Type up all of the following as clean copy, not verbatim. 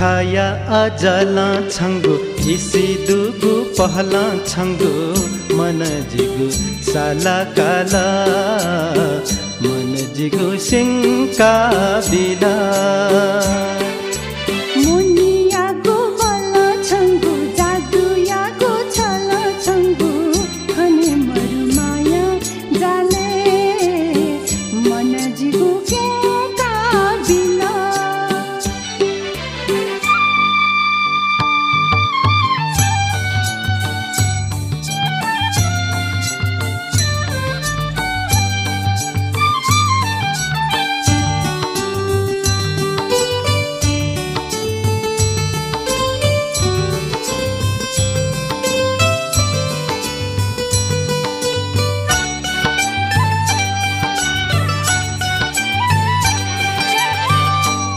मिखाया अजला छंगु इसी दुगु पहला छंगु मन जिगु साला काला मन जिगु सिंका बिला मुनियागु बला छंगु जादुयागु छला छंगु खने मरुमाया जाले मन जिगु केका बिला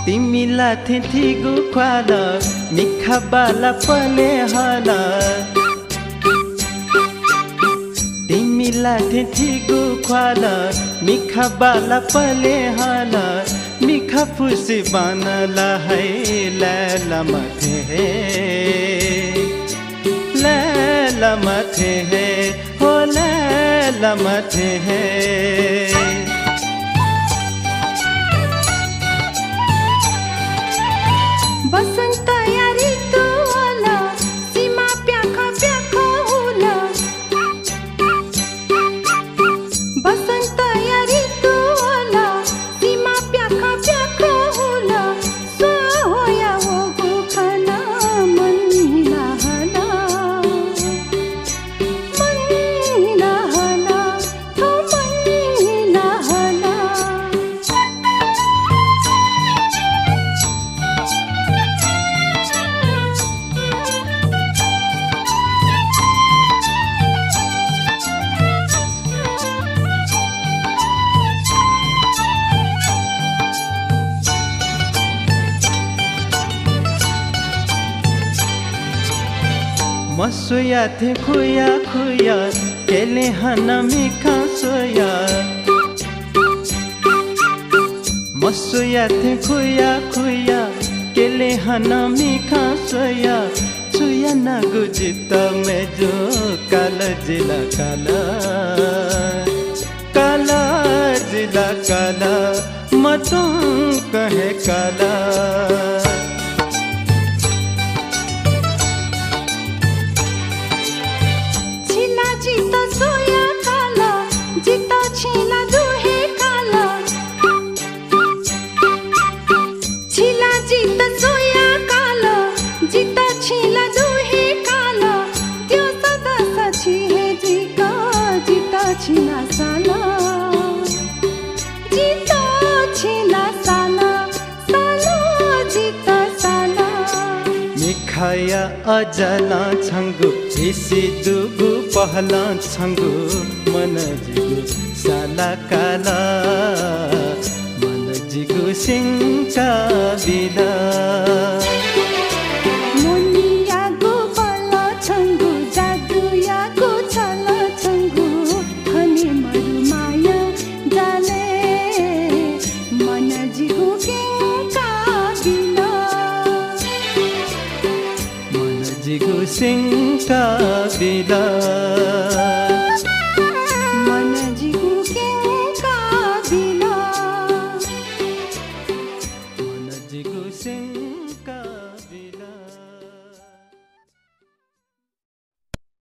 तिमीला थिथिगु ख्वाला मिखा बाला पले हाला तिमीला थिथिगु ख्वाला मिखा बाला पले हाला मिखा फुसी बनला है लैला मथे है लैला मथे है हो लैला मथे है बसंत या ऋतु होला सीमा प्याखा प्याखा होला बसंत या ऋतु होला सीमा प्याखा प्याखा होला सो होया वो खाना मन हिला हला तो मन हिला हला मसोया थे खुया खुया केले हना मिखा सोया मसोया थे खुया खुया केले हना मिखा सोया सोया ना गुजित में जो काला जिला काला काला जिला काला मतों कहे काला जीता सोया काला जीता छीला दुहे काला छीला जीता सोया काला जीता छीला दुहे काला त्यो सदा सची है जीका जीता छीला साला जीता छीला साला साला जीता साला मिखाया अजला छंगु इसी दुगु पहला छंगु मन जिगु साला काला मन जिगु सिंका बिला मुनियागु बला छंगु जादुयागु छला छंगु खने मरुमाया जाले मन जिगु केका बिला मन जिगु सिंका बिला मन जिगु केका बिला मन जिगु सिंका